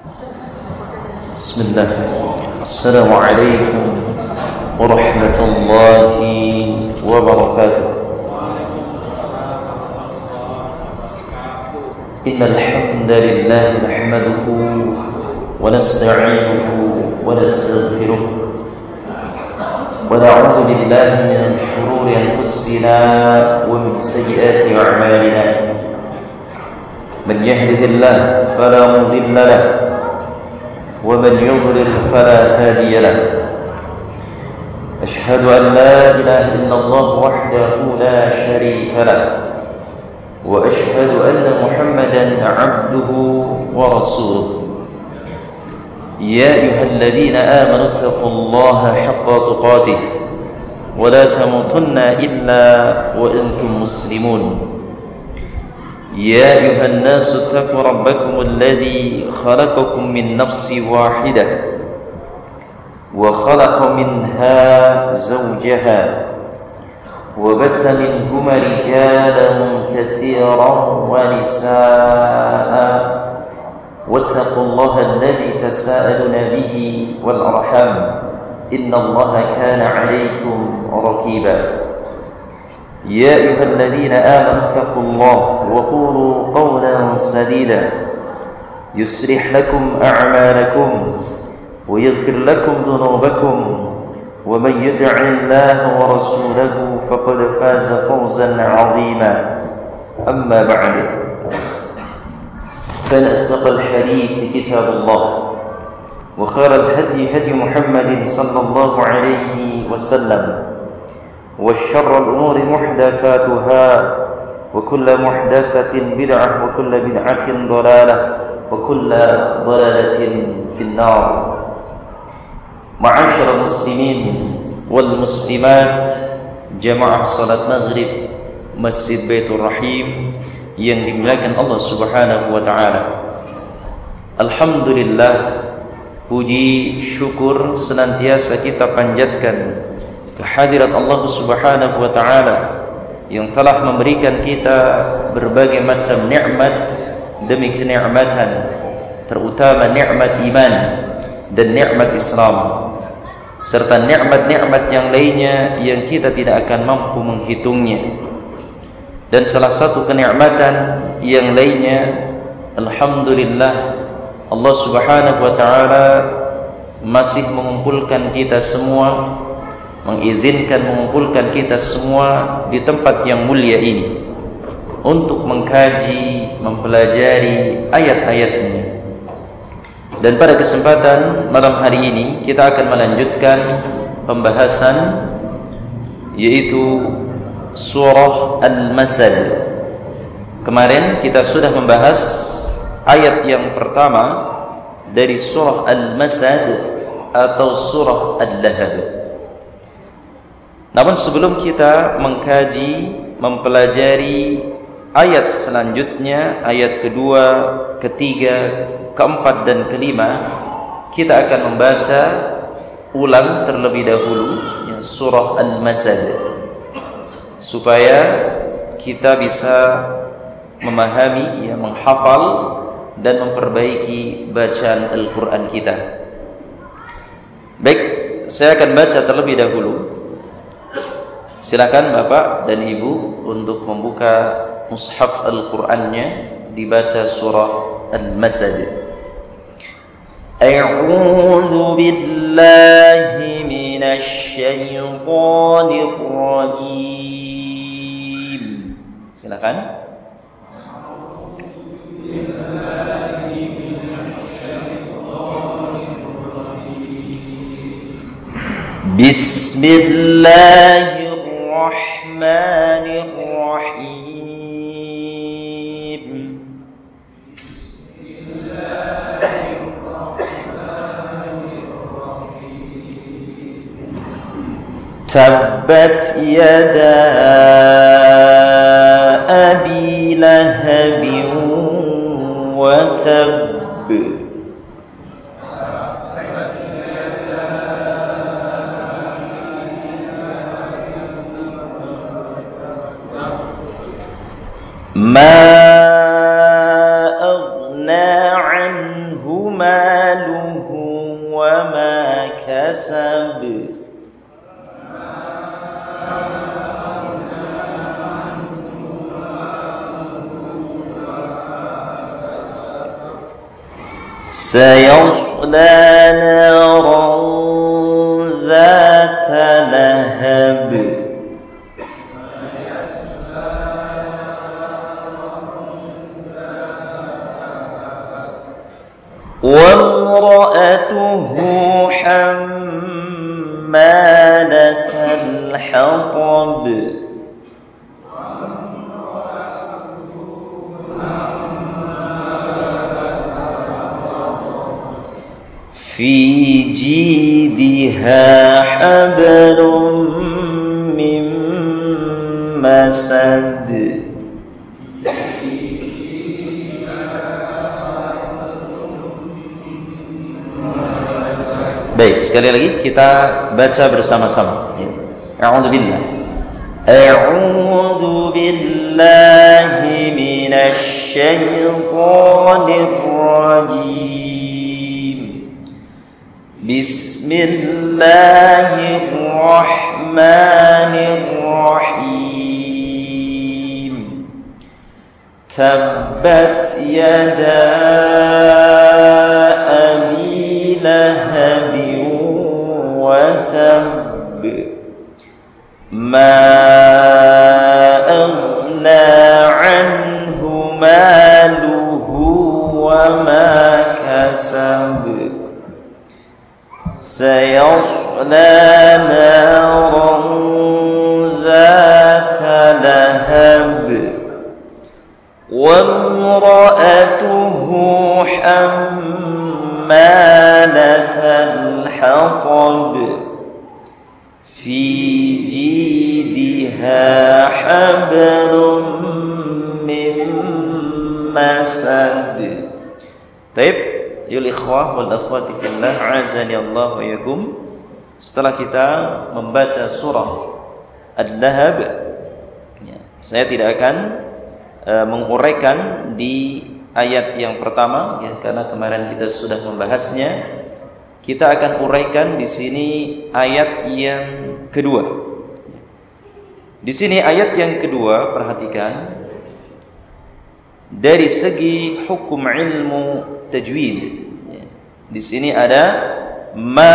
Bismillah. Assalamualaikum warahmatullahi wabarakatuh. Innal hamdalillah nahmaduhu wa nasta'inuhu wa nastaghfiruh wa na'udzu billahi min shururi anfusina wa min sayyiati a'malina. Man yahdihillahu fala mudilla lahu ومن يضلل فلا هادي له. أشهد أن لا إله إلا الله وحده لا شريك له وأشهد أن محمدا عبده ورسوله. يا أيها الذين آمنوا اتقوا الله حق تقاته ولا تموتن إلا وأنتم مسلمون. يا أيها الناس اتقوا ربكم الذي خلقكم من نفس واحدة وخلق منها زوجها وبث منهما رجالا كثيرا ونساء واتقوا الله الذي تساءلون به والأرحام إن الله كان عليكم رقيبا. يا أيها الذين آمنوا اتقوا الله وقولوا قولا سديدا يصلح لكم أعمالكم ويغفر لكم ذنوبكم ومن يطع الله ورسوله فقد فاز فوزا عظيما. أما بعد فإن أصدق الحديث كتاب الله وخير الهدي هدي محمد صلى الله عليه وسلم وشر الأمور محدثاتها وكل محدثة بدعة وكل بدعة ضلالة وكل ضلالة في النار. معاشر المسلمين والمسلمات jamaah salat maghrib Masjid Baitur Rahim yang dimuliakan Allah Subhanahu wa taala. Alhamdulillah, puji syukur senantiasa kita panjatkan kehadirat Allah Subhanahu wa taala yang telah memberikan kita berbagai macam nikmat demi kenikmatan, terutama nikmat iman dan nikmat Islam, serta nikmat-nikmat yang lainnya yang kita tidak akan mampu menghitungnya. Dan salah satu kenikmatan yang lainnya, alhamdulillah, Allah Subhanahu wa taala masih mengumpulkan kita semua, mengizinkan mengumpulkan kita semua di tempat yang mulia ini untuk mengkaji, mempelajari ayat-ayatnya. Dan pada kesempatan malam hari ini kita akan melanjutkan pembahasan, yaitu surah Al-Masad. Kemarin kita sudah membahas ayat yang pertama dari surah Al-Masad atau surah Al-Lahab. Namun sebelum kita mengkaji, mempelajari ayat selanjutnya, ayat kedua, ketiga, keempat dan kelima, kita akan membaca ulang terlebih dahulu ya, surah Al-Masad, supaya kita bisa memahami, ya, menghafal dan memperbaiki bacaan Al-Quran kita. Baik, saya akan baca terlebih dahulu. Silakan Bapak dan Ibu untuk membuka mushaf Al-Qur'annya, dibaca surah Al-Masad. A'udzu billahi minasy syaithanir rajim. Silakan. Bismillahirrahmanirrahim. Tabbat yada abi lahabin wa tabb. Ma aghna an anhu maluhu wa ma kasab. سيصلى نارا ذات لهب وامرأته حمالة الحطب في جيدها حبل من مسد. Baik, sekali lagi kita baca bersama-sama. A'udzubillah. A'udzu billahi minasy syaithanir rajim. Bismillahirrahmanirrahim. Tabbat yada abi lahabin wa tabb. Ma aghna anhu maluhu wa ma kasab. سيصلى نارا ذات لهب وامرأته حمالة الحطب في جيدها حبل من مسد. طيب Yul ikhwah wal akhwati fillah, azani Allah wa yakum. Setelah kita membaca surah Al-Lahab, saya tidak akan menguraikan di ayat yang pertama, ya, karena kemarin kita sudah membahasnya. Kita akan uraikan di sini ayat yang kedua. Di sini ayat yang kedua, perhatikan. Dari segi hukum ilmu tajwid, di sini ada ma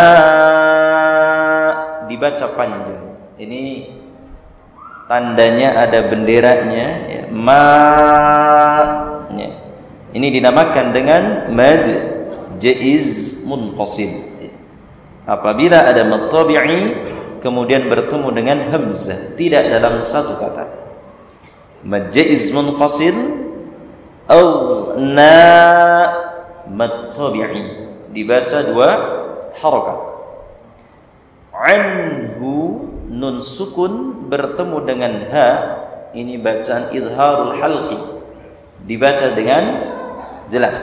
dibaca panjang. Ini tandanya ada benderanya, ya. Ma, ya. Ini dinamakan dengan mad jaiz munfasil. Apabila ada mad tabi'i kemudian bertemu dengan hamzah, tidak dalam satu kata. Mad jaiz munfasil atau mad tabi'i dibaca dua harakat. Anhu nun sukun bertemu dengan ha, ini bacaan idharul halqi, dibaca dengan jelas.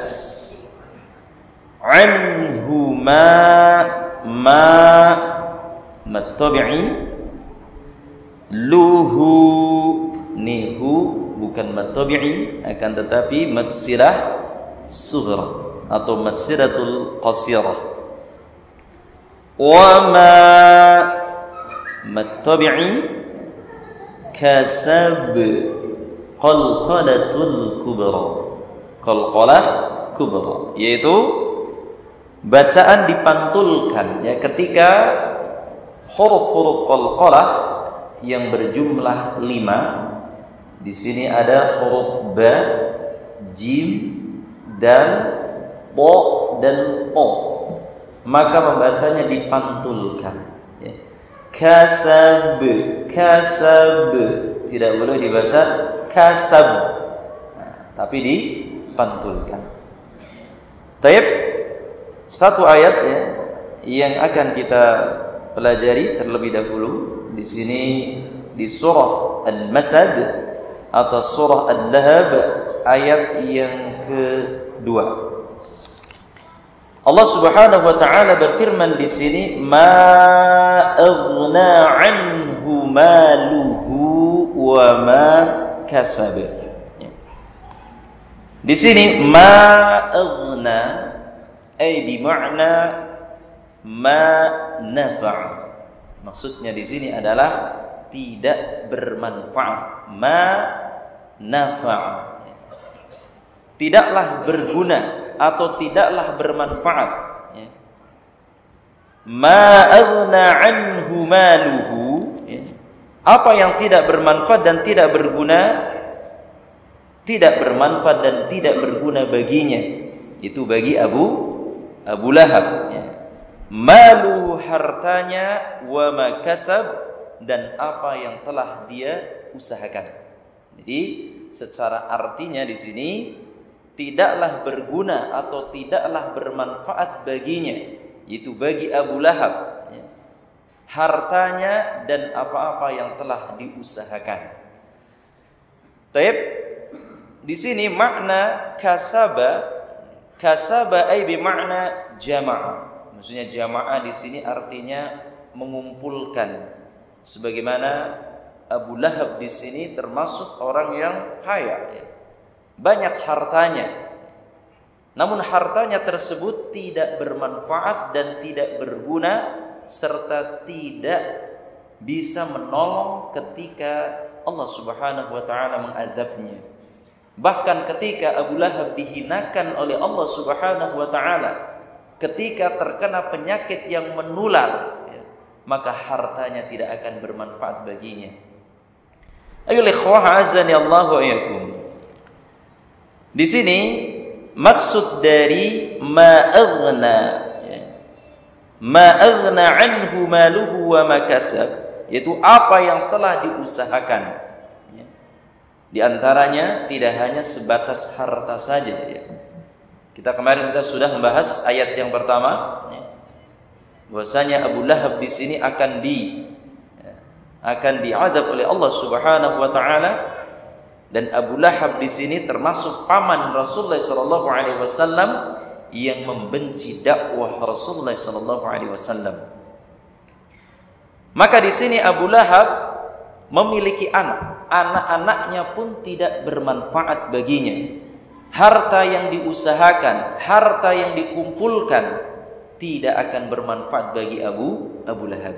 Anhu ma mad tabi'i. Luhu nihu bukan mad tabi'i, akan tetapi mad silah sughra atau mad silatul qasirah. Wa ma mad tabi'i kasab qalqalatul kubra. Qalqalah kubra yaitu bacaan dipantulkan, ya, ketika huruf-huruf qalqalah yang berjumlah 5. Di sini ada huruf ba, jim, dal, po dan qaf. Maka membacanya dipantulkan, ya. Kasab, kasab, tidak boleh dibaca kasab, tapi dipantulkan. Taib, satu ayat, ya, yang akan kita pelajari terlebih dahulu di sini di surah Al-Masad atau surah Al-Lahab, ayat yang kedua. Allah Subhanahu wa taala berfirman di sini, ma aghna anhu maluhu wa ma kasab. Di sini ma aghna ay bi ma'na ma nafa'. Maksudnya di sini adalah tidak bermanfaat. Ma nafa'. Tidaklah berguna atau tidaklah bermanfaat. Ma aghna anhu maluhu. Apa yang tidak bermanfaat dan tidak berguna, tidak bermanfaat dan tidak berguna baginya, itu bagi Abu Lahab. Maluhu, hartanya, wa ma kasab, dan apa yang telah dia usahakan. Jadi secara artinya di sini tidaklah berguna atau tidaklah bermanfaat baginya, itu bagi Abu Lahab, hartanya dan apa-apa yang telah diusahakan. Taib, di sini makna kasaba ay bi makna jamaah. Maksudnya jamaah di sini artinya mengumpulkan. Sebagaimana Abu Lahab di sini termasuk orang yang kaya, banyak hartanya, namun hartanya tersebut tidak bermanfaat dan tidak berguna serta tidak bisa menolong ketika Allah Subhanahu wa taala mengazabnya. Bahkan ketika Abu Lahab dihinakan oleh Allah Subhanahu wa taala, ketika terkena penyakit yang menular, maka hartanya tidak akan bermanfaat baginya. Ayo ikhwah azani Allah wa iyyakum. Di sini maksud dari ma aghna anhu maluhu wa ma kasab, yaitu apa yang telah diusahakan. Di antaranya tidak hanya sebatas harta saja. Kita kemarin sudah membahas ayat yang pertama, bahwasanya Abu Lahab di sini akan diazab oleh Allah Subhanahu wa taala. Dan Abu Lahab di sini termasuk paman Rasulullah sallallahu alaihi wasallam yang membenci dakwah Rasulullah sallallahu alaihi wasallam. Maka di sini Abu Lahab memiliki anak-anaknya pun tidak bermanfaat baginya. Harta yang diusahakan, harta yang dikumpulkan tidak akan bermanfaat bagi Abu Lahab.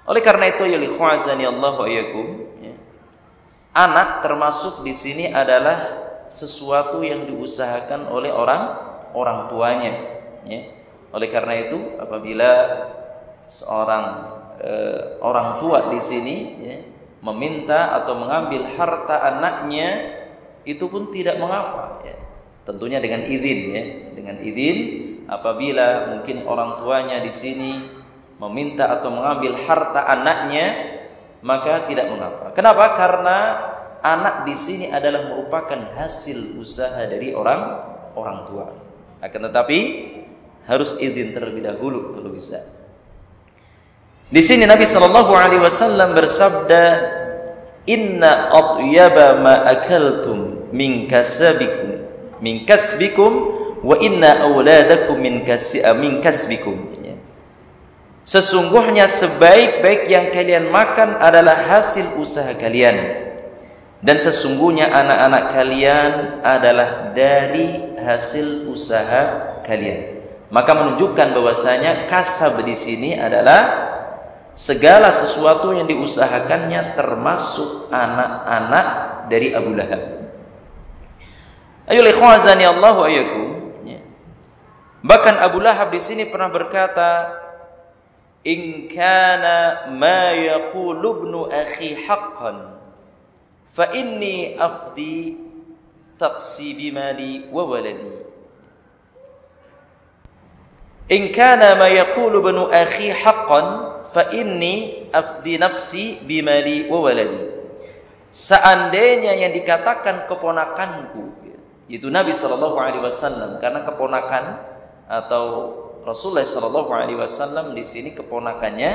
Oleh karena itu ya ikhwazani Allah wa iyyakum, anak termasuk di sini adalah sesuatu yang diusahakan oleh orang tuanya. Oleh karena itu apabila seorang orang tua di sini meminta atau mengambil harta anaknya, itu pun tidak mengapa. Tentunya dengan izin, dengan izin. Apabila mungkin orang tuanya di sini meminta atau mengambil harta anaknya, maka tidak mengapa. Kenapa? Karena anak di sini adalah merupakan hasil usaha dari orang tua. Akan tetapi harus izin terlebih dahulu kalau bisa. Di sini Nabi sallallahu alaihi wasallam bersabda, "Inna atyaba ma akaltum min kasbikum wa inna auladakum min kasbikum." Sesungguhnya sebaik-baik yang kalian makan adalah hasil usaha kalian, dan sesungguhnya anak-anak kalian adalah dari hasil usaha kalian. Maka menunjukkan bahwasanya kasab di sini adalah segala sesuatu yang diusahakannya, termasuk anak-anak dari Abu Lahab. Ayo ikhwazani Allah wa iyyakum. Bahkan Abu Lahab di sini pernah berkata, "In kana ma yaqulu ibnu akhi haqqan, fa inni afdi taqsi bimali wa waladi." In kana ma yaqulu ibnu akhi haqqan, fa inni afdi nafsi bimali wa waladi. Seandainya yang dikatakan keponakanku, itu Nabi sallallahu alaihi wasallam, karena keponakan atau Rasulullah sallallahu alaihi wasallam di sini keponakannya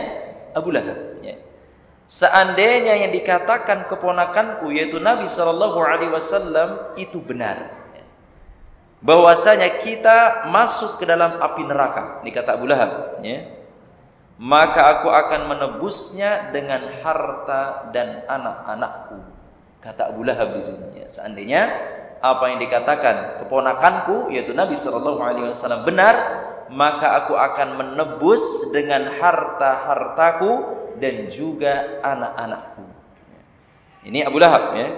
Abu Lahab. Seandainya yang dikatakan keponakanku, yaitu Nabi sallallahu alaihi wasallam, itu benar, bahwasanya kita masuk ke dalam api neraka, ini kata Abu Lahab, maka aku akan menebusnya dengan harta dan anak-anakku, kata Abu Lahab di sini. Seandainya apa yang dikatakan keponakanku yaitu Nabi sallallahu alaihi wasallam benar, maka aku akan menebus dengan harta-hartaku dan juga anak-anakku. Ini Abu Lahab ya.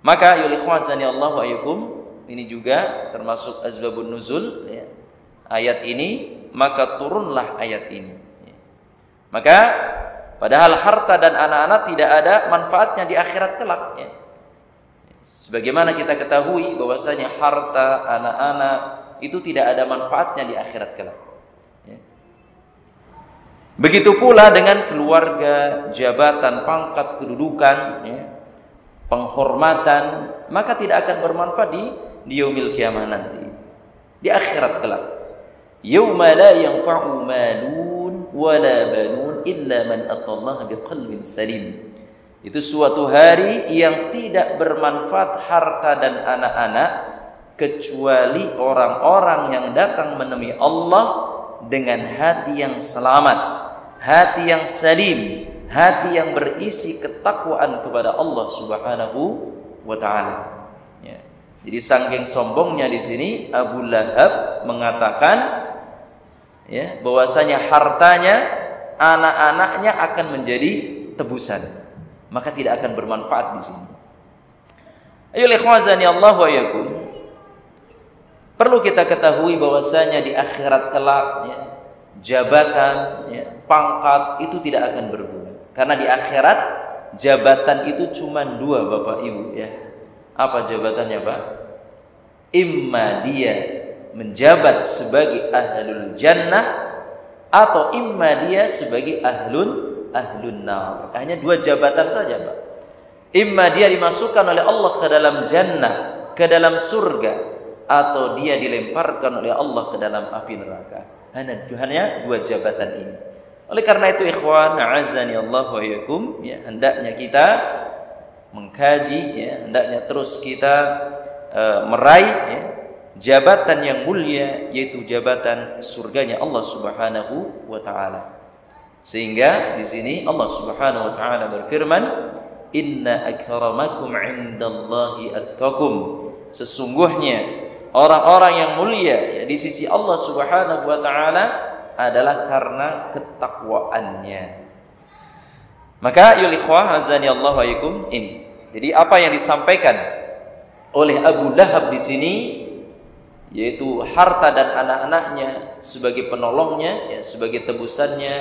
Maka yulikhwazani Allah wa ayyukum, ini juga termasuk asbabun nuzul ya. Ayat ini, maka turunlah ayat ini. Maka padahal harta dan anak-anak tidak ada manfaatnya di akhirat kelak ya. Sebagaimana kita ketahui bahwasanya harta, anak-anak itu tidak ada manfaatnya di akhirat kelak. Ya. Begitu pula dengan keluarga, jabatan, pangkat, kedudukan, ya, penghormatan, maka tidak akan bermanfaat di yaumil kiamah nanti, di akhirat kelak. Yauma la yanfa'u malun wala banun illa man atallaha biqalbin salim. Itu suatu hari yang tidak bermanfaat harta dan anak-anak kecuali orang-orang yang datang menemui Allah dengan hati yang selamat, hati yang salim, hati yang berisi ketakwaan kepada Allah Subhanahu wa taala. Ya. Jadi saking sombongnya di sini Abu Lahab mengatakan ya, bahwasanya hartanya, anak-anaknya akan menjadi tebusan, maka tidak akan bermanfaat di sini. Ayo ikhwazani Allah wa iyyakum. Perlu kita ketahui bahwasanya di akhirat kelak ya, jabatan, ya, pangkat itu tidak akan berguna. Karena di akhirat jabatan itu cuma dua Bapak Ibu ya. Apa jabatannya Pak? Imma dia menjabat sebagai ahlul jannah atau imma dia sebagai ahlun nar. Hanya dua jabatan saja Pak. Imma dia dimasukkan oleh Allah ke dalam jannah, ke dalam surga, atau dia dilemparkan oleh Allah ke dalam api neraka. Hanya dua jabatan ini. Oleh karena itu ikhwan, a'azzani Allah wa iyyakum, ya, hendaknya kita mengkaji ya, hendaknya terus kita meraih ya, jabatan yang mulia, yaitu jabatan surganya Allah Subhanahu wa taala. Sehingga di sini Allah Subhanahu wa taala berfirman, "Inna akramakum 'indallahi atqakum." Sesungguhnya orang-orang yang mulia ya, di sisi Allah Subhanahu wa taala adalah karena ketakwaannya. Maka yul ikhwah azani Allah wa ikum ini. Jadi apa yang disampaikan oleh Abu Lahab di sini yaitu harta dan anak-anaknya sebagai penolongnya ya, sebagai tebusannya,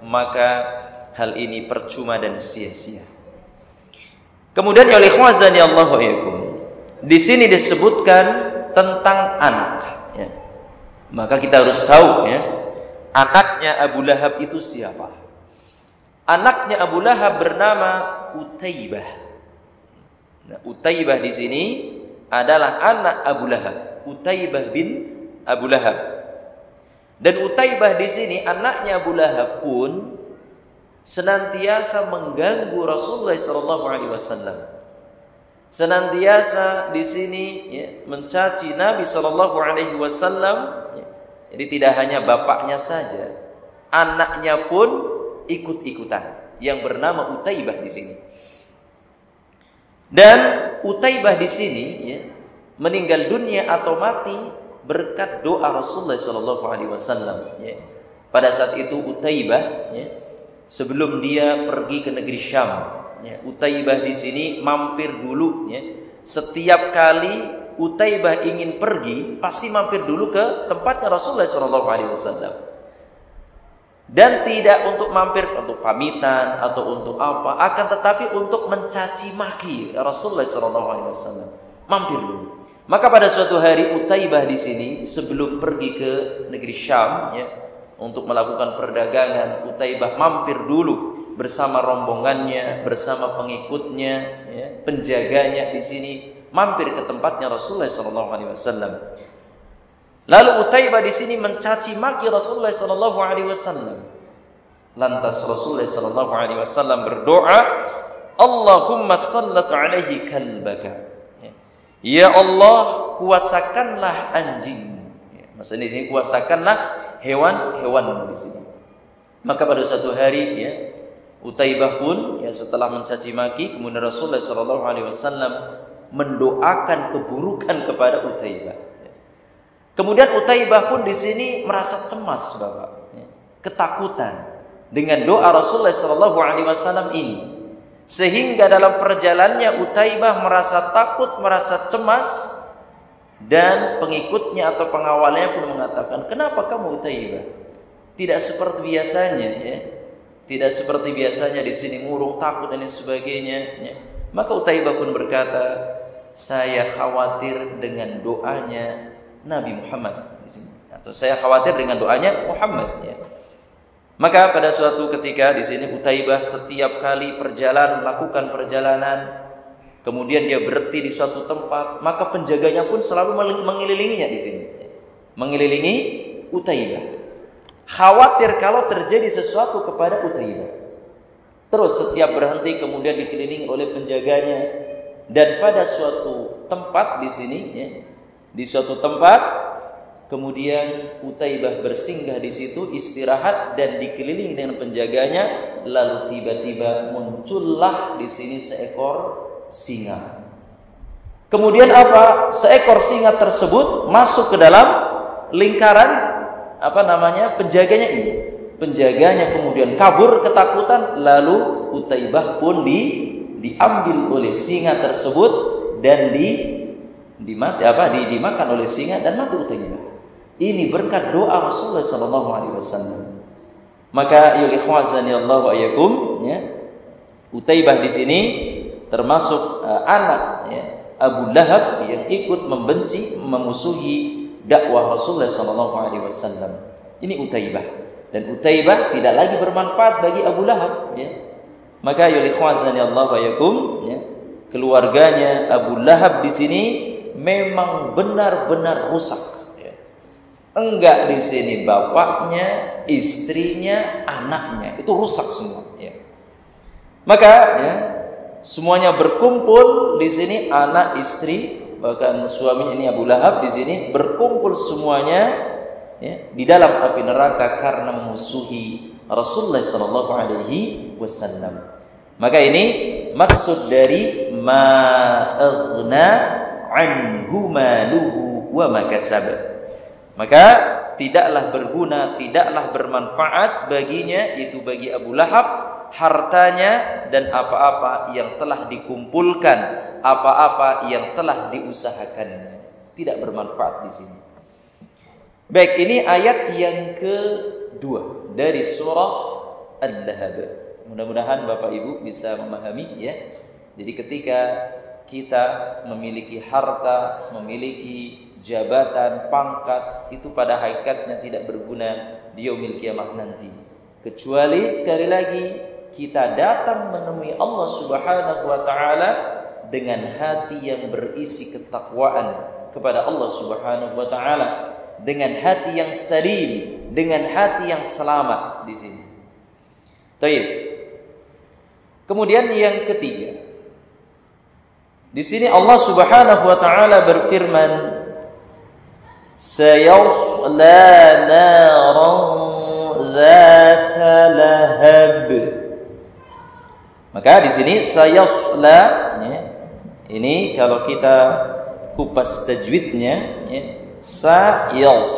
maka hal ini percuma dan sia-sia. Kemudian yul ikhwah azani Allah wa ikum. Di sini disebutkan tentang anak ya. Maka kita harus tahu ya, anaknya Abu Lahab itu siapa? Anaknya Abu Lahab bernama Utaibah. Nah, Utaibah di sini adalah anak Abu Lahab, Utaibah bin Abu Lahab. Dan Utaibah di sini anaknya Abu Lahab pun senantiasa mengganggu Rasulullah SAW. Senantiasa di sini ya, mencaci Nabi SAW. Ya. Jadi tidak hanya bapaknya saja, anaknya pun ikut-ikutan, yang bernama Utaibah di sini. Dan Utaibah di sini ya, meninggal dunia atau mati berkat doa Rasulullah SAW. Ya. Pada saat itu Utaibah ya, sebelum dia pergi ke negeri Syam, ya, Utaibah di sini mampir dulu ya. Setiap kali Utaibah ingin pergi, pasti mampir dulu ke tempatnya Rasulullah SAW. Dan tidak untuk mampir untuk pamitan atau untuk apa, akan tetapi untuk mencaci maki Rasulullah SAW. Mampir dulu. Maka pada suatu hari Utaibah di sini sebelum pergi ke negeri Syam ya, untuk melakukan perdagangan, Utaibah mampir dulu bersama rombongannya, bersama pengikutnya, ya, penjaganya di sini, mampir ke tempatnya Rasulullah SAW. Lalu Utaibah di sini mencaci maki Rasulullah SAW. Lantas Rasulullah SAW berdoa, Allahumma sallat alaihi kalbaka. Ya Allah, kuasakanlah anjing. Maksudnya di sini kuasakanlah hewan-hewan di sini. Maka pada suatu hari ya, Utaibah pun ya, setelah mencaci maki, kemudian Rasulullah SAW mendoakan keburukan kepada Utaibah. Kemudian Utaibah pun di sini merasa cemas, Bapak, ketakutan dengan doa Rasulullah SAW ini, sehingga dalam perjalanannya Utaibah merasa takut, merasa cemas, dan pengikutnya atau pengawalnya pun mengatakan, kenapa kamu Utaibah? Tidak seperti biasanya, ya. Tidak seperti biasanya di sini murung, takut dan sebagainya. Ya. Maka Utaibah pun berkata, saya khawatir dengan doanya Nabi Muhammad di sini, atau saya khawatir dengan doanya Muhammad. Ya. Maka pada suatu ketika di sini Utaibah setiap kali melakukan perjalanan, kemudian dia berhenti di suatu tempat, maka penjaganya pun selalu mengelilinginya di sini, mengelilingi Utaibah. Khawatir kalau terjadi sesuatu kepada Utaibah. Terus setiap berhenti kemudian dikelilingi oleh penjaganya. Dan pada suatu tempat di sini, ya, di suatu tempat, kemudian Utaibah bersinggah di situ, istirahat dan dikelilingi dengan penjaganya. Lalu tiba-tiba muncullah di sini seekor singa. Kemudian apa? Seekor singa tersebut masuk ke dalam lingkaran penjaganya ini. Penjaganya kemudian kabur ketakutan, lalu Utaibah pun diambil oleh singa tersebut dan dimakan oleh singa dan mati Utaibah. Ini berkat doa Rasulullah SAW. Maka ya ikhwazani Allah wa iyyakum, ya, Utaibah di sini termasuk anak, ya, Abu Lahab yang ikut membenci, memusuhi dakwah Rasulullah SAW. Ini Utaibah, dan Utaibah tidak lagi bermanfaat bagi Abu Lahab. Ya. Maka ya ikhwazani Allah wa iyyakum, ya, keluarganya Abu Lahab di sini memang benar-benar rusak. Ya. Enggak di sini bapaknya, istrinya, anaknya itu rusak semua. Ya. Maka ya, semuanya berkumpul di sini, anak, istri, bahkan suaminya ini Abu Lahab di sini berkumpul semuanya, ya, di dalam api neraka karena memusuhi Rasulullah SAW. Maka ini maksud dari ma aghna anhu maluhu wa ma kasab. Maka tidaklah berguna, tidaklah bermanfaat baginya, yaitu bagi Abu Lahab, hartanya dan apa-apa yang telah dikumpulkan, apa-apa yang telah diusahakannya. Tidak bermanfaat di sini. Baik, ini ayat yang kedua dari surah Al-Lahab. Mudah-mudahan Bapak Ibu bisa memahami, ya. Jadi ketika kita memiliki harta, memiliki jabatan, pangkat, itu pada hakikatnya tidak berguna di yaumil kiamah nanti. Kecuali sekali lagi kita datang menemui Allah Subhanahu wa taala dengan hati yang berisi ketakwaan kepada Allah Subhanahu wa taala, dengan hati yang salim, dengan hati yang selamat di sini. Baik. Kemudian yang ketiga, di sini Allah Subhanahu wa taala berfirman, sayasla naran dzata lahab. Maka di sini sayasla, ya, ini kalau kita kupas tajwidnya, ya, sayasla,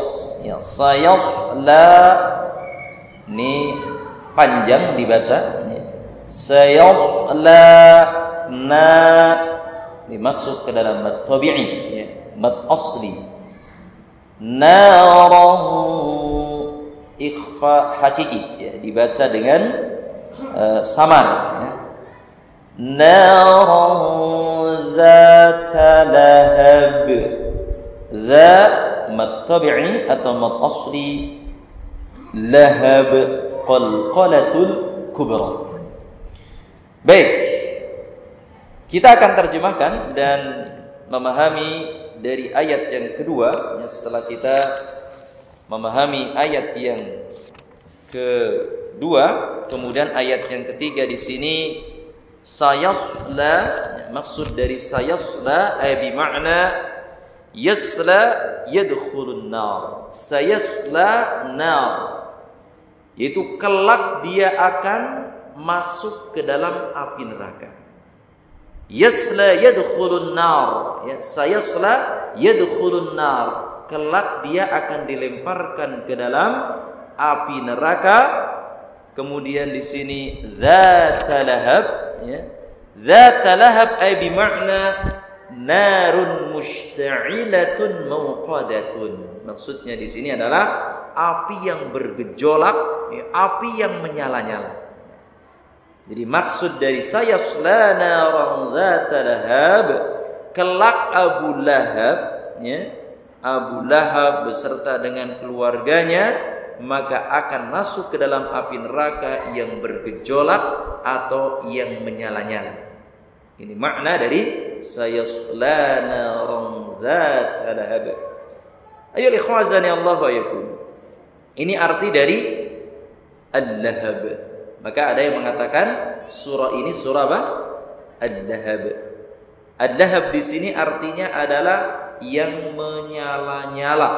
ini panjang dibaca, ya. Sayasla na, ini masuk ke dalam mad tabi'i, ya, mad asli. Naran ikhfa hakiki, ya, dibaca dengan samar, ya. Naran zata lahab. Za mad tabi'i atau mad asli, lahab qalqalatul kubra. Baik, kita akan terjemahkan dan memahami dari ayat yang kedua, ya, setelah kita memahami ayat yang kedua, kemudian ayat yang ketiga di sini sayasla, maksud dari sayasla bi makna yasla yadkhulun nar. Sayasla nar, yaitu kelak dia akan masuk ke dalam api neraka. Yasla yadkhulun nar, ya, sayasla yadkhulun nar, kelak dia akan dilemparkan ke dalam api neraka. Kemudian di sini dzata lahab, ya. Dzata lahab ay bimakna narun mushta'ilatun mauqadatun. Maksudnya di sini adalah api yang bergejolak, ya, api yang menyala-nyala. Jadi maksud dari sayasla naran dzata lahab, kelak Abu Lahab, ya, Abu Lahab beserta dengan keluarganya maka akan masuk ke dalam api neraka yang bergejolak atau yang menyala-nyala. Ini makna dari sayasla naran dzata lahab. Ayo ikhwazani Allah wa yakum. Ini arti dari al-lahab. Maka ada yang mengatakan surah ini surah apa? Al-Lahab. Al-Lahab di sini artinya adalah yang menyala-nyala,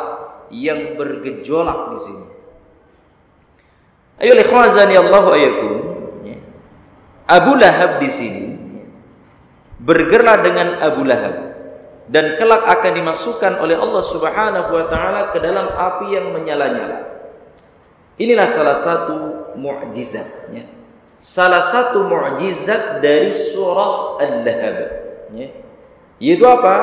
yang bergejolak di sini. Ayo ikhwazani Allah wa iyyakum. Abu Lahab di sini bergerak dengan Abu Lahab dan kelak akan dimasukkan oleh Allah Subhanahu wa taala ke dalam api yang menyala-nyala. Inilah salah satu mukjizat, ya. Salah satu mukjizat dari surah Al-Lahab, ya. Yaitu apa?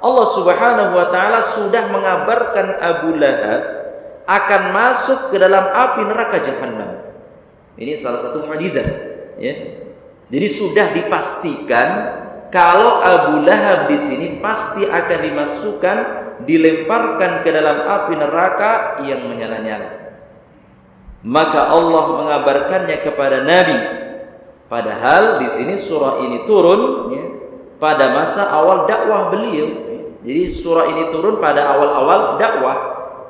Allah Subhanahu wa taala sudah mengabarkan Abu Lahab akan masuk ke dalam api neraka Jahannam. Ini salah satu mukjizat, ya. Jadi sudah dipastikan kalau Abu Lahab di sini pasti akan dimasukkan, dilemparkan ke dalam api neraka yang menyala-nyala. Maka Allah mengabarkannya kepada Nabi. Padahal di sini surah ini turun, ya, pada masa awal dakwah beliau. Jadi surah ini turun pada awal-awal dakwah,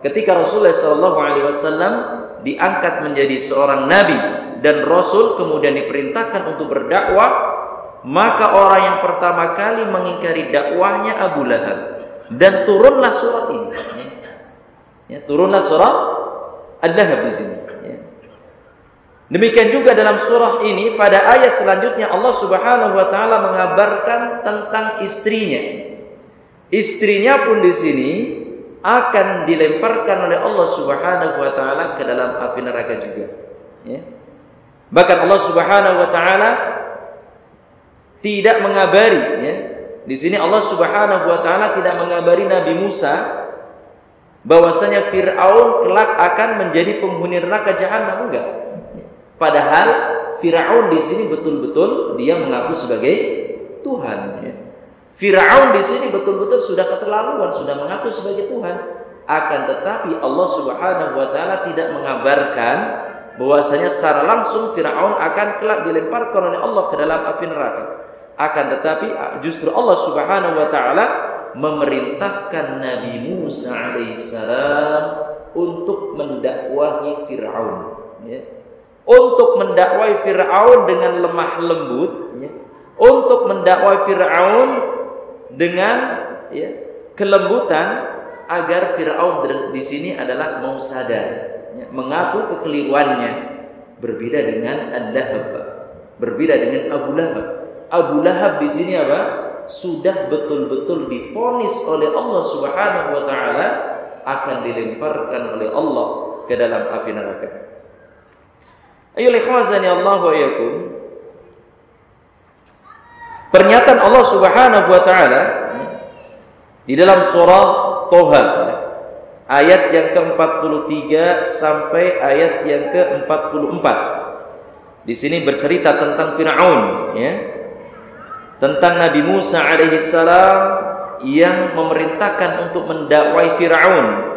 ketika Rasulullah SAW diangkat menjadi seorang Nabi dan Rasul, kemudian diperintahkan untuk berdakwah. Maka orang yang pertama kali mengingkari dakwahnya Abu Lahab, dan turunlah surah ini. Ya, turunlah surah Al-Lahab di sini. Demikian juga dalam surah ini pada ayat selanjutnya Allah Subhanahu wa taala mengabarkan tentang istrinya. Istrinya pun di sini akan dilemparkan oleh Allah Subhanahu wa taala ke dalam api neraka juga, ya. Bahkan Allah Subhanahu wa taala tidak mengabari, ya. Di sini Allah Subhanahu wa taala tidak mengabari Nabi Musa bahwasanya Firaun kelak akan menjadi penghuni neraka Jahannam, enggak. Padahal Firaun di sini betul-betul dia mengaku sebagai Tuhan, ya. Firaun di sini betul-betul sudah keterlaluan, sudah mengaku sebagai Tuhan. Akan tetapi Allah Subhanahu wa taala tidak mengabarkan bahwasanya secara langsung Firaun akan kelak dilemparkan oleh Allah ke dalam api neraka. Akan tetapi justru Allah Subhanahu wa taala memerintahkan Nabi Musa alaihissalam untuk mendakwahi Firaun, ya. Untuk mendakwai Fir'aun dengan lemah lembut, ya. Untuk mendakwai Fir'aun dengan, ya, kelembutan, agar Fir'aun di sini adalah mau sadar, ya, mengaku kekeliruannya. Berbeda dengan Al-Lahab, berbeda dengan Abu Lahab. Abu Lahab di sini apa? Sudah betul-betul divonis oleh Allah Subhanahu wa taala akan dilemparkan oleh Allah ke dalam api neraka. Ayo ikhwazani Allah wa iyyakum. Pernyataan Allah Subhanahu wa taala di dalam surah Toha ayat yang ke-43 sampai ayat yang ke-44. Di sini bercerita tentang Firaun, ya. Tentang Nabi Musa alaihissalam yang memerintahkan untuk mendakwai Firaun.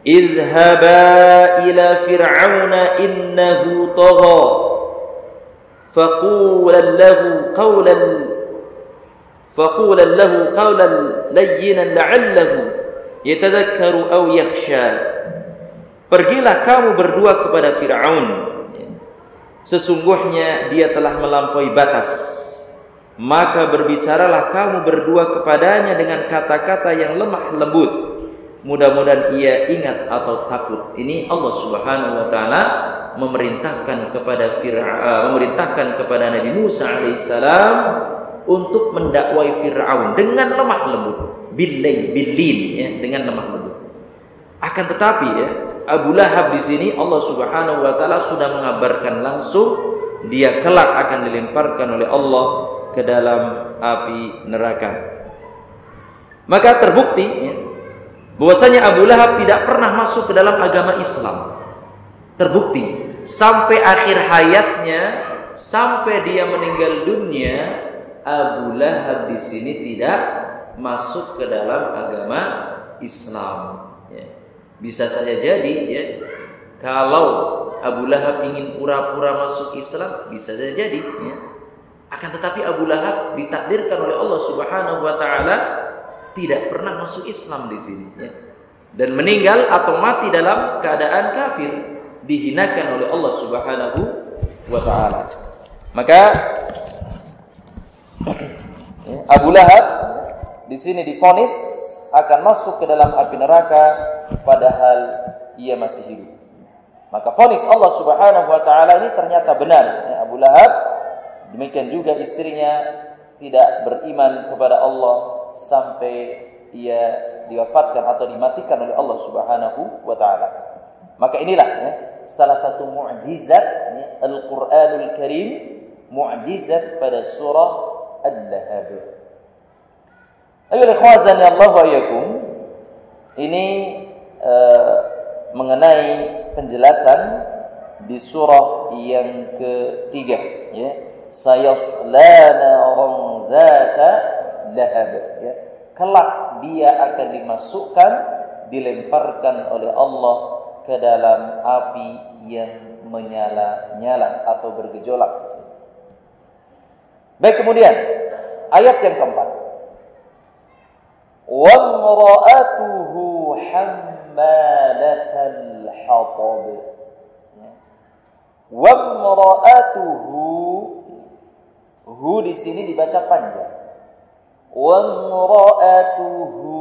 Idhaba ila fir'auna innahu tagha faqulan lahu qawlan layyinan la'allahu yatadhakkaru aw yakhsha. Pergilah kamu berdua kepada Firaun, sesungguhnya dia telah melampaui batas, maka berbicaralah kamu berdua kepadanya dengan kata-kata yang lemah lembut, mudah-mudahan ia ingat atau takut. Ini Allah Subhanahu wa taala memerintahkan kepada Nabi Musa alaihissalam untuk mendakwai Fir'aun dengan lemah lembut, billin, ya, dengan lemah lembut. Akan tetapi ya, Abu Lahab di sini Allah Subhanahu wa taala sudah mengabarkan langsung dia kelak akan dilemparkan oleh Allah ke dalam api neraka. Maka terbukti ya, bahwasanya Abu Lahab tidak pernah masuk ke dalam agama Islam. Terbukti sampai akhir hayatnya, sampai dia meninggal dunia, Abu Lahab di sini tidak masuk ke dalam agama Islam. Ya. Bisa saja jadi, ya, kalau Abu Lahab ingin pura-pura masuk Islam, bisa saja jadi. Ya. Akan tetapi Abu Lahab ditakdirkan oleh Allah Subhanahu wa taala tidak pernah masuk Islam di sini, ya. Dan meninggal atau mati dalam keadaan kafir, dihinakan oleh Allah Subhanahu wa taala. Maka Abu Lahab di sini divonis akan masuk ke dalam api neraka padahal ia masih hidup. Maka vonis Allah Subhanahu wa taala ini ternyata benar. Abu Lahab, demikian juga istrinya, tidak beriman kepada Allah sampai ia diwafatkan atau dimatikan oleh Allah Subhanahu wa taala. Maka inilah ya, salah satu mukjizat ya, Al-Qur'anul Karim, mukjizat pada surah Al-Lahab. Ayo ikhwazan ya Allah wa iyyakum. Ini mengenai penjelasan di surah yang ketiga ya. Sayasla naran dzata lahab ya. Kelak dia akan dimasukkan, dilemparkan oleh Allah ke dalam api yang menyala-nyala atau bergejolak. Baik, kemudian ayat yang keempat. Wa imra'atuhu hammalatal hatab. Wa imra'atuhu, hu di sini dibaca panjang. Wa imra'atuhu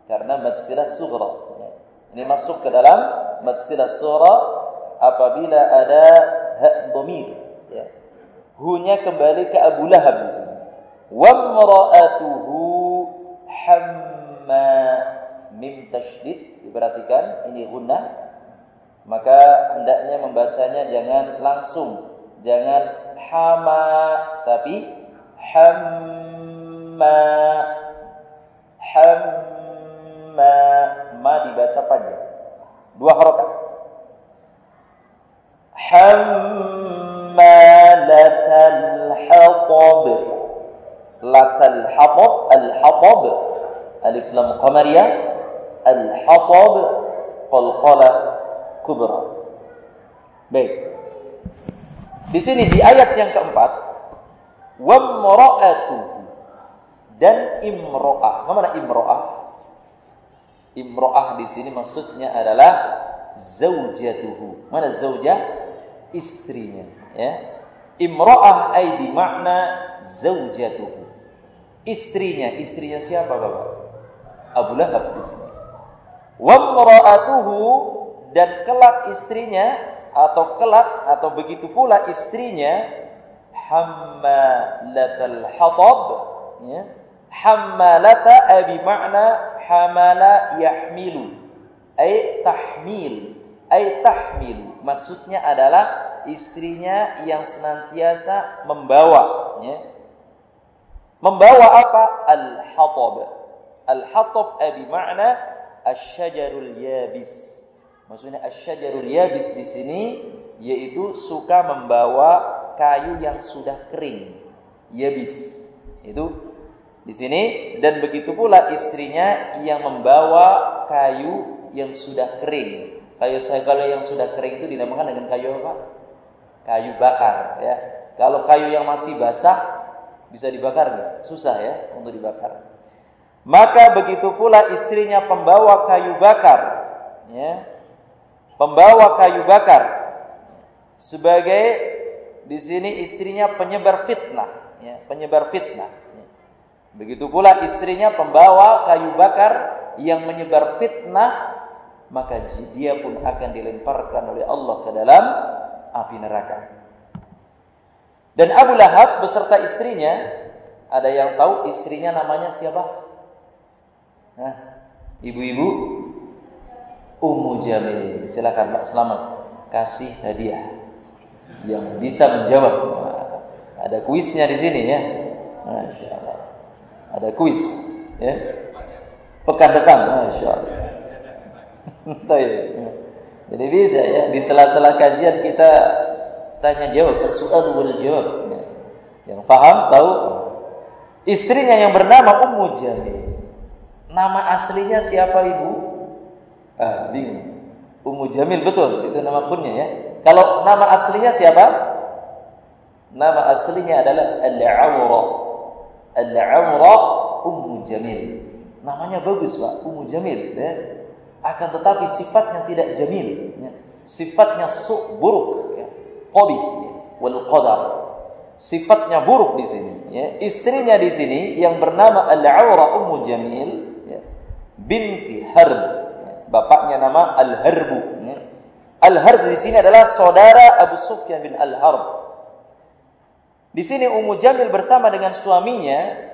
karena madsilah sughra. Ini masuk ke dalam madsilah sughra apabila ada ha dhamir ya. Hu-nya kembali ke Abu Lahab di sini. Wa imra'atuhu hamma, mim tasydid, diperhatikan ini gunnah. Maka hendaknya membacanya jangan langsung, jangan hama, tapi hamma, hamma, ma dibaca panjang, 2 harokat. Hammalatal hatab, latal hatab, al hatab, alif lam qamariyah, al hatab, qalqalah kubra. Baik. Di sini di ayat yang keempat, wa imra'atuhu, dan imro'ah. Mana imro'ah? Imro'ah di sini maksudnya adalah zaujatuhu. Mana zaujah? Istrinya, ya. Imro'ah ay bi makna zaujatuhu. Istrinya, istrinya siapa, Bapak? Abu Lahab di sini. Wa imra'atuhu, dan kelak istrinya atau kelak atau begitu pula istrinya hammalatal hatab, ya. Hammalata bi makna hamala yahmilu, ay tahmil, ay tahmilu. Maksudnya adalah istrinya yang senantiasa membawa, ya. Membawa apa? Al-hatab. Al-hatab bi makna asy-syajarul yabis. Maksudnya asy-syajarul yabis di sini yaitu suka membawa kayu yang sudah kering, yabis. Itu di sini, dan begitu pula istrinya yang membawa kayu yang sudah kering. Kalau yang sudah kering itu dinamakan dengan kayu apa? Kayu bakar, ya. Kalau kayu yang masih basah bisa dibakar enggak? Susah ya untuk dibakar. Maka begitu pula istrinya pembawa kayu bakar, ya. Pembawa kayu bakar. Sebagai di sini istrinya penyebar fitnah, ya, penyebar fitnah. Begitu pula istrinya pembawa kayu bakar yang menyebar fitnah, maka dia pun akan dilemparkan oleh Allah ke dalam api neraka. Dan Abu Lahab beserta istrinya, ada yang tahu istrinya namanya siapa? Nah, ibu-ibu, Ummu Jamil. Silakan Pak Selamat kasih hadiah yang bisa menjawab. Nah, ada kuisnya di sini ya. Masya Allah. Ada kuis ya. Pekan depan, Masya Allah. Jadi bisa ya, di sela-sela kajian kita tanya jawab, as-su'al wal jawab. Yang paham tahu. Istrinya yang bernama Ummu Jamil. Nama aslinya siapa ibu? Bingung. Ummu Jamil betul, itu nama kunnya ya. Kalau nama aslinya siapa? Nama aslinya adalah Al-Awra. Al-Awra Ummu Jamil. Namanya bagus Pak, Ummu Jamil ya. Akan tetapi sifatnya tidak jamil ya. Sifatnya buruk ya. Qabih ya. Wal qadar. Sifatnya buruk di sini ya. Istrinya di sini yang bernama Al-Awra Ummu Jamil ya. Binti Harb ya. Bapaknya nama Al-Harbu ya. Al-Harb di sini adalah saudara Abu Sufyan bin Al-Harb. Di sini Ummu Jamil bersama dengan suaminya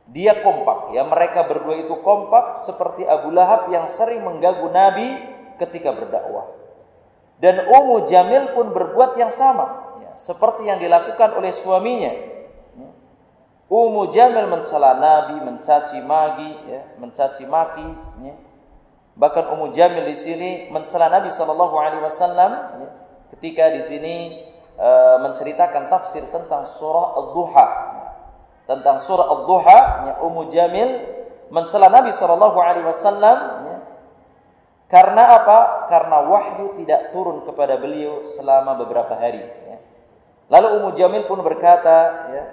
dia kompak ya, mereka berdua itu kompak seperti Abu Lahab yang sering mengganggu Nabi ketika berdakwah. Dan Ummu Jamil pun berbuat yang sama ya, seperti yang dilakukan oleh suaminya. Ummu Jamil mencela Nabi, mencaci maki ya. Bahkan Ummu Jamil di sini mencela Nabi sallallahu alaihi wasallam ya, ketika di sini menceritakan tafsir tentang surah Ad-Duha. Tentang surah Ad-Duha, ya, Ummu Jamil mencela Nabi sallallahu alaihi wasallam ya. Karena apa? Karena wahyu tidak turun kepada beliau selama beberapa hari ya. Lalu Ummu Jamil pun berkata ya,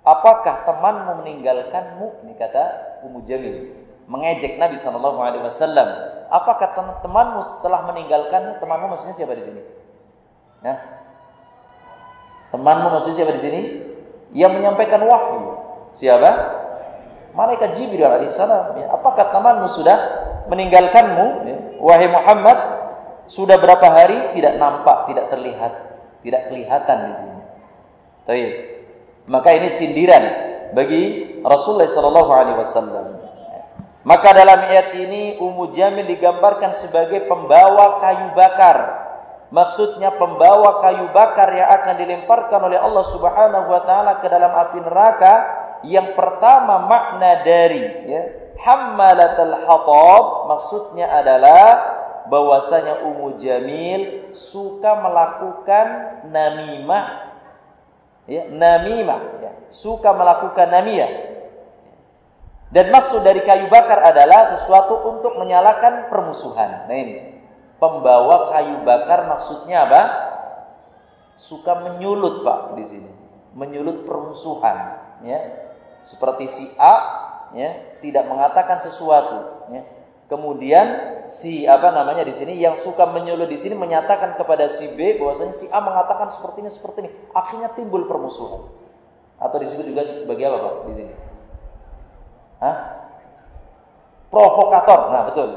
apakah temanmu meninggalkanmu? Ini kata Ummu Jamil mengejek Nabi sallallahu alaihi wasallam. Apakah temanmu setelah meninggalkanmu? Temanmu maksudnya siapa di sini? Nah, temanmu maksudnya siapa di sini? Yang menyampaikan wahyu. Siapa? Malaikat Jibril alaihissalam. Ya. Apakah temanmu sudah meninggalkanmu? Ya. Wahai Muhammad, sudah berapa hari tidak nampak, tidak terlihat, tidak kelihatan di sini. Baik. Maka ini sindiran bagi Rasulullah sallallahu alaihi wasallam. Maka dalam ayat ini Ummu Jamil digambarkan sebagai pembawa kayu bakar. Maksudnya pembawa kayu bakar yang akan dilemparkan oleh Allah Subhanahu wa taala ke dalam api neraka. Yang pertama makna dari ya, hammalatul hatab maksudnya adalah bahwasanya Ummu Jamil suka melakukan namimah. Ya, namimah ya, suka melakukan namiyah. Dan maksud dari kayu bakar adalah sesuatu untuk menyalakan permusuhan. Nah ini pembawa kayu bakar maksudnya apa? Suka menyulut Pak di sini, menyulut permusuhan, ya. Seperti si A, ya, tidak mengatakan sesuatu, ya. Kemudian si di sini yang suka menyulut di sini menyatakan kepada si B bahwasanya si A mengatakan seperti ini, akhirnya timbul permusuhan. Atau disebut juga sebagai apa Pak di sini? Provokator. Nah betul.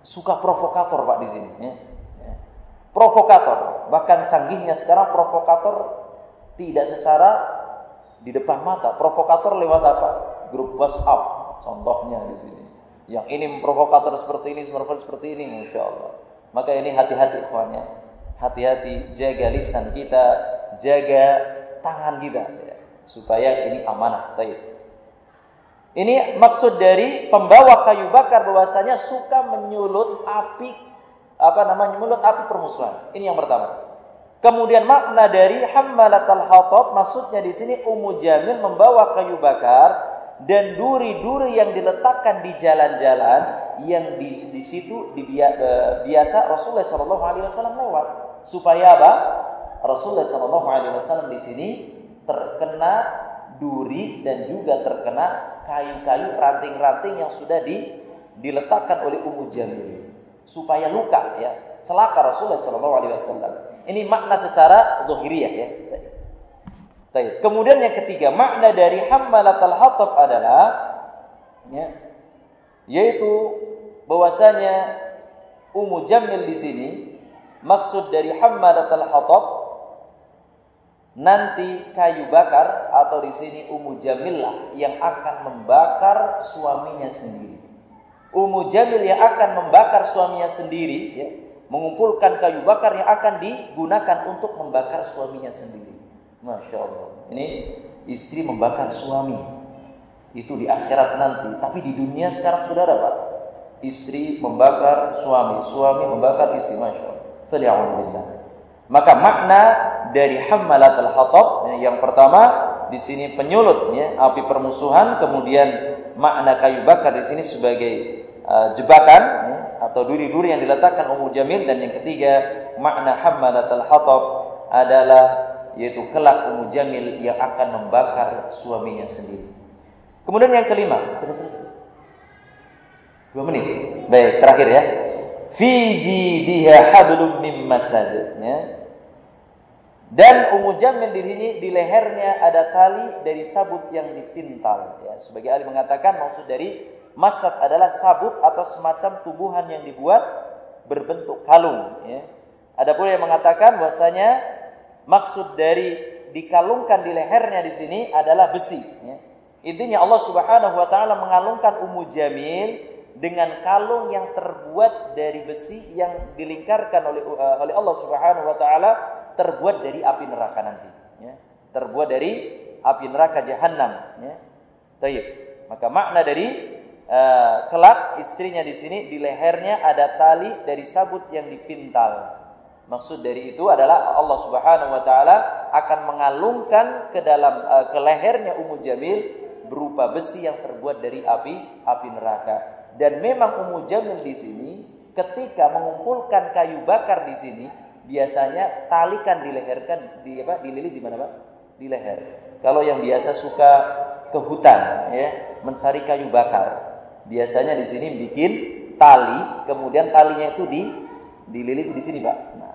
Suka provokator Pak di sini ya. Provokator, bahkan canggihnya sekarang provokator tidak secara di depan mata. Provokator lewat apa? Grup WhatsApp contohnya di sini. Yang ini memprovokator seperti ini, Masya Allah. Maka ini hati-hati ikhwannya. Hati-hati, jaga lisan kita, jaga tangan kita ya, supaya ini amanah. Baik. Ini maksud dari pembawa kayu bakar bahwasanya suka menyulut api menyulut api permusuhan. Ini yang pertama. Kemudian makna dari hammalatul hatab maksudnya di sini Ummu Jamil membawa kayu bakar dan duri-duri yang diletakkan di jalan-jalan yang di situ biasa Rasulullah sallallahu alaihi wasallam lewat. Supaya apa? Rasulullah sallallahu alaihi wasallam di sini terkena duri dan juga terkena kayu-kayu ranting-ranting yang sudah diletakkan oleh Ummu Jamil supaya luka ya, celaka Rasulullah sallallahu alaihi wasallam. Ini makna secara zahiriyah ya. Baik. Kemudian yang ketiga, makna dari hammalatul hatab adalah ya, yaitu bahwasanya Ummu Jamil di sini maksud dari hammalatul hatab nanti kayu bakar atau di sini Ummu Jamil lah yang akan membakar suaminya sendiri. Ummu Jamil yang akan membakar suaminya sendiri, ya, mengumpulkan kayu bakar yang akan digunakan untuk membakar suaminya sendiri. Masya Allah. Ini istri membakar suami. Itu di akhirat nanti. Tapi di dunia sekarang sudah ada, Pak. Istri membakar suami, suami membakar istri. Masya Allah. Faliya'udzubillah. Maka makna dari hammalatul hatab, ya, yang pertama di sini penyulut, ya, api permusuhan. Kemudian makna kayu bakar di sini sebagai jebakan, ya, atau duri-duri yang diletakkan Ummu Jamil. Dan yang ketiga makna hammalatul hatab adalah yaitu kelak Ummu Jamil yang akan membakar suaminya sendiri. Kemudian yang kelima, sudah selesai. 2 menit. Baik, terakhir ya. Fi jidiha hablum min masad, ya. Dan Ummu Jamil di sini di lehernya ada tali dari sabut yang dipintal, ya. Sebagai ahli mengatakan maksud dari masad adalah sabut atau semacam tubuhan yang dibuat berbentuk kalung, ya. Ada pula yang mengatakan bahwasanya maksud dari dikalungkan di lehernya di sini adalah besi, ya. Intinya Allah Subhanahu wa taala mengalungkan Ummu Jamil dengan kalung yang terbuat dari besi yang dilingkarkan oleh Allah Subhanahu wa taala, terbuat dari api neraka nanti, ya. Terbuat dari api neraka jahanam, ya. Baik. Maka makna dari kelak istrinya di sini di lehernya ada tali dari sabut yang dipintal. Maksud dari itu adalah Allah Subhanahu wa taala akan mengalungkan ke dalam ke lehernya Ummu Jamil berupa besi yang terbuat dari api neraka. Dan memang Ummu Jamil di sini ketika mengumpulkan kayu bakar di sini biasanya talikan dileherkan dililit di mana, Pak? Di leher. Kalau yang biasa suka ke hutan, ya, mencari kayu bakar, biasanya di sini bikin tali, kemudian talinya itu dililit di sini, Pak. Nah,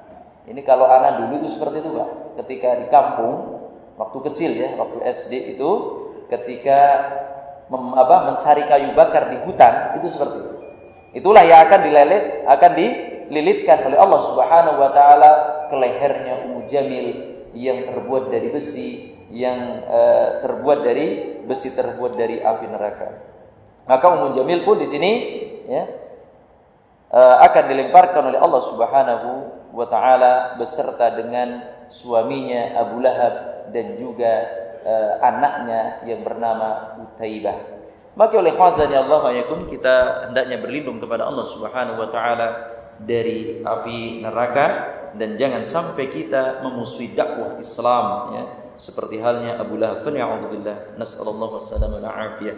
ini kalau anak dulu itu seperti itu, Pak. Ketika di kampung waktu kecil, ya, waktu SD itu ketika mencari kayu bakar di hutan itu seperti itu. Itulah yang akan dililitkan oleh Allah Subhanahu wa taala ke lehernya Ummu Jamil yang terbuat dari besi, yang terbuat dari api neraka. Maka Ummu Jamil pun di sini, ya, akan dilemparkan oleh Allah Subhanahu wa taala beserta dengan suaminya Abu Lahab dan juga anaknya yang bernama Utaibah. Maka oleh khazani Allah yakum, kita hendaknya berlindung kepada Allah Subhanahu wa taala dari api neraka dan jangan sampai kita memusuhi dakwah Islam, ya, seperti halnya Abu Lahab. Na'udzubillah, nasallallahu wassalama wal afiyah.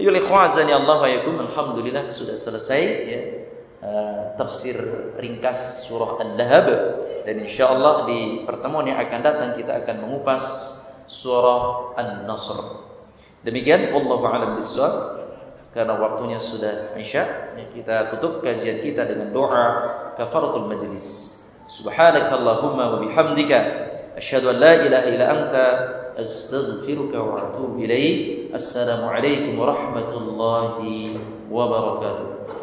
Ayyuhal khazani Allah yakum, alhamdulillah sudah selesai, ya, tafsir ringkas surah Al-Lahab, dan insyaallah di pertemuan yang akan datang kita akan mengupas surah An-Nasr. Demikian, wallahu a'lam bishawab. Karena waktunya sudah Isya, kita tutup kajian kita dengan doa kafaratul majlis. Subhanakallahumma wa bihamdika asyhadu an la ilaha illa anta astaghfiruka wa atubu ilaik. Assalamu alaikum warahmatullahi wabarakatuh.